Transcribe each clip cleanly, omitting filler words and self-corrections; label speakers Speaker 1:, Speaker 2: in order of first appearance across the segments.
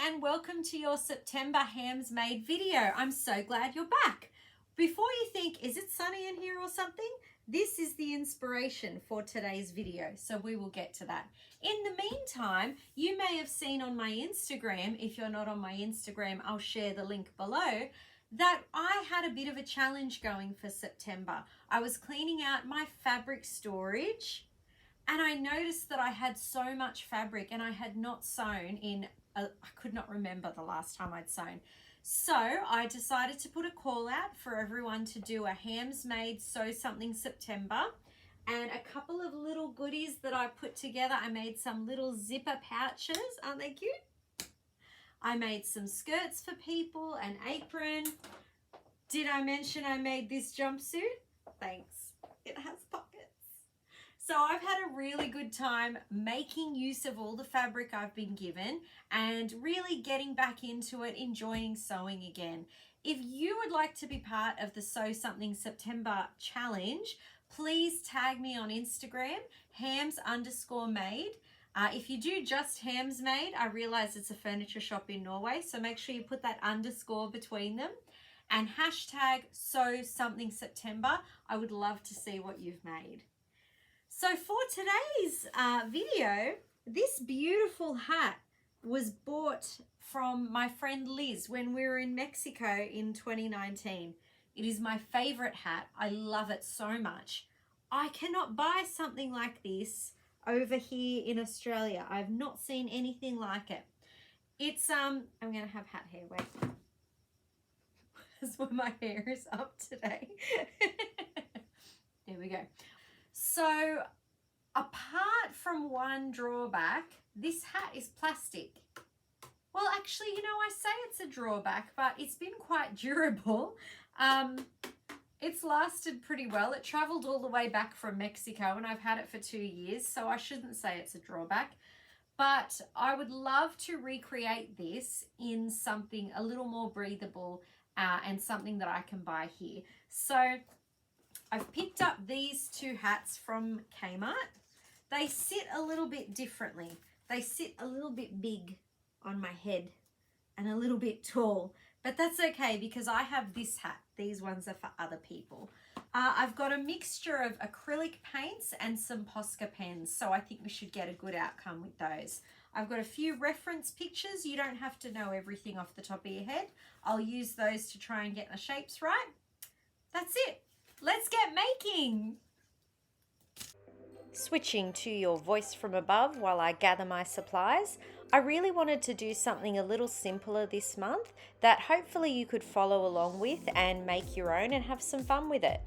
Speaker 1: and welcome to your September Hams Made video. I'm so glad you're back. Before you think, is it sunny in here or something? This is the inspiration for today's video, so we will get to that. In the meantime, you may have seen on my Instagram, if you're not on my Instagram, I'll share the link below, that I had a bit of a challenge going for September. I was cleaning out my fabric storage and I noticed that I had so much fabric and I had not sewn in, I could not remember the last time I'd sewn. So I decided to put a call out for everyone to do a Hams Made Sew Something September, and a couple of little goodies that I put together. I made some little zipper pouches, aren't they cute? I made some skirts for people, an apron. Did I mention I made this jumpsuit? Thanks, it has pockets. So I've had a really good time making use of all the fabric I've been given and really getting back into it, enjoying sewing again. If you would like to be part of the Sew Something September challenge, please tag me on Instagram, hams_made. If you do just Hams Made, I realize it's a furniture shop in Norway, so make sure you put that underscore between them. And hashtag Sew Something September. I would love to see what you've made. So for today's video, this beautiful hat was bought from my friend Liz when we were in Mexico in 2019. It is my favorite hat. I love it so much. I cannot buy something like this over here in Australia. I've not seen anything like it. It's, I'm going to have hat hair, wait. That's why my hair is up today. There we go. So apart from one drawback, this hat is plastic. Well, actually, you know, I say it's a drawback, but it's been quite durable. It's lasted pretty well. It traveled all the way back from Mexico and I've had it for 2 years, so I shouldn't say it's a drawback. But I would love to recreate this in something a little more breathable and something that I can buy here. So I've picked up these two hats from Kmart. They sit a little bit differently. They sit a little bit big on my head and a little bit tall, but that's okay because I have this hat. These ones are for other people. I've got a mixture of acrylic paints and some Posca pens, so I think we should get a good outcome with those. I've got a few reference pictures. You don't have to know everything off the top of your head. I'll use those to try and get the shapes right. That's it. Let's get making. Switching to your voice from above while I gather my supplies, I really wanted to do something a little simpler this month that hopefully you could follow along with and make your own and have some fun with it.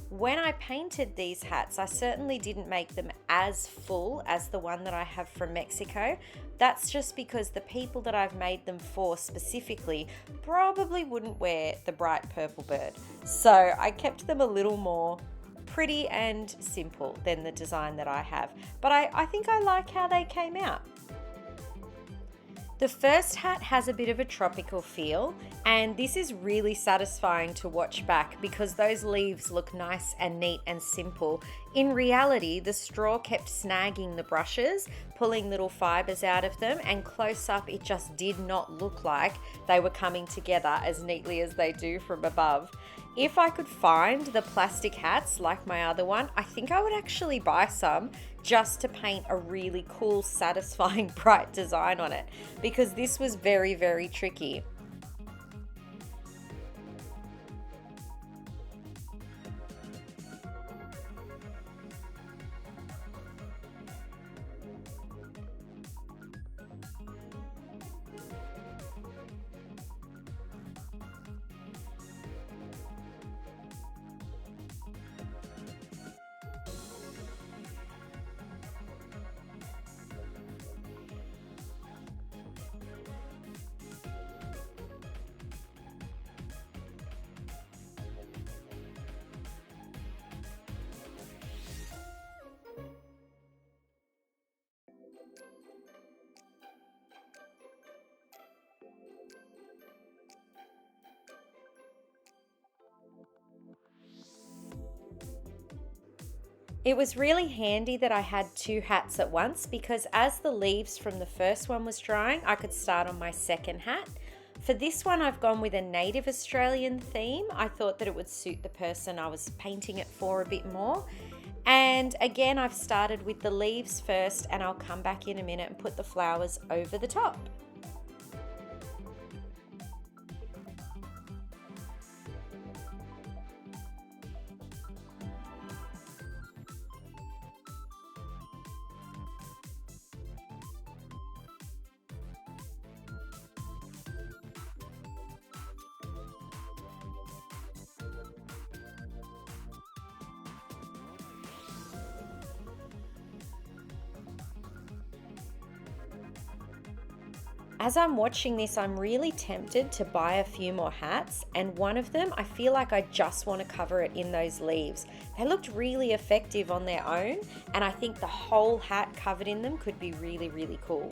Speaker 1: When I painted these hats, I certainly didn't make them as full as the one that I have from Mexico. That's just because the people that I've made them for specifically probably wouldn't wear the bright purple bird. So I kept them a little more pretty and simple than the design that I have. But I think I like how they came out. The first hat has a bit of a tropical feel, and this is really satisfying to watch back because those leaves look nice and neat and simple. In reality, the straw kept snagging the brushes, pulling little fibers out of them, and close up it just did not look like they were coming together as neatly as they do from above. If I could find the plastic hats like my other one, I think I would actually buy some just to paint a really cool, satisfying, bright design on it, because this was very, very tricky. It was really handy that I had two hats at once because as the leaves from the first one was drying, I could start on my second hat. For this one, I've gone with a native Australian theme. I thought that it would suit the person I was painting it for a bit more. And again, I've started with the leaves first, and I'll come back in a minute and put the flowers over the top. As I'm watching this, I'm really tempted to buy a few more hats, and one of them, I feel like I just want to cover it in those leaves. They looked really effective on their own, and I think the whole hat covered in them could be really, really cool.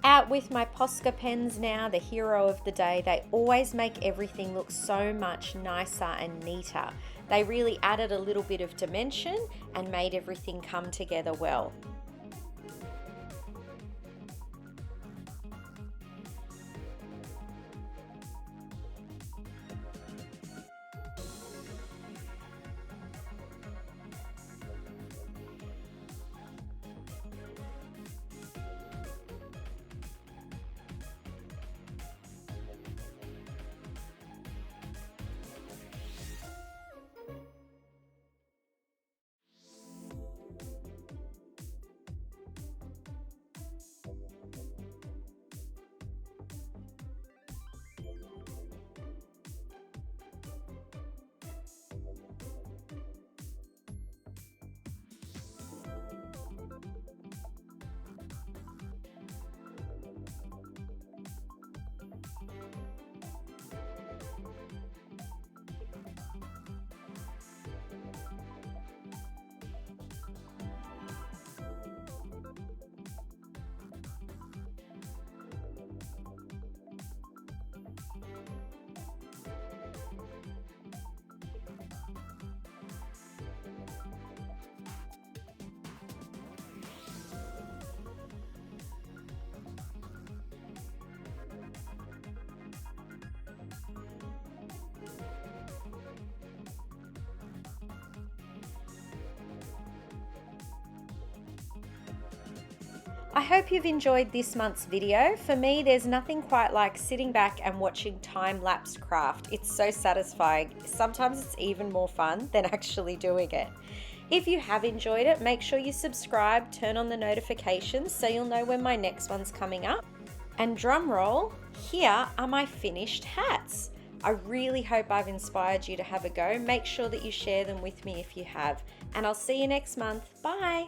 Speaker 1: Out with my Posca pens now, the hero of the day. They always make everything look so much nicer and neater. They really added a little bit of dimension and made everything come together well. I hope you've enjoyed this month's video. For me, there's nothing quite like sitting back and watching time-lapse craft. It's so satisfying. Sometimes it's even more fun than actually doing it. If you have enjoyed it, make sure you subscribe, turn on the notifications so you'll know when my next one's coming up. And drum roll, here are my finished hats. I really hope I've inspired you to have a go. Make sure that you share them with me if you have. And I'll see you next month. Bye.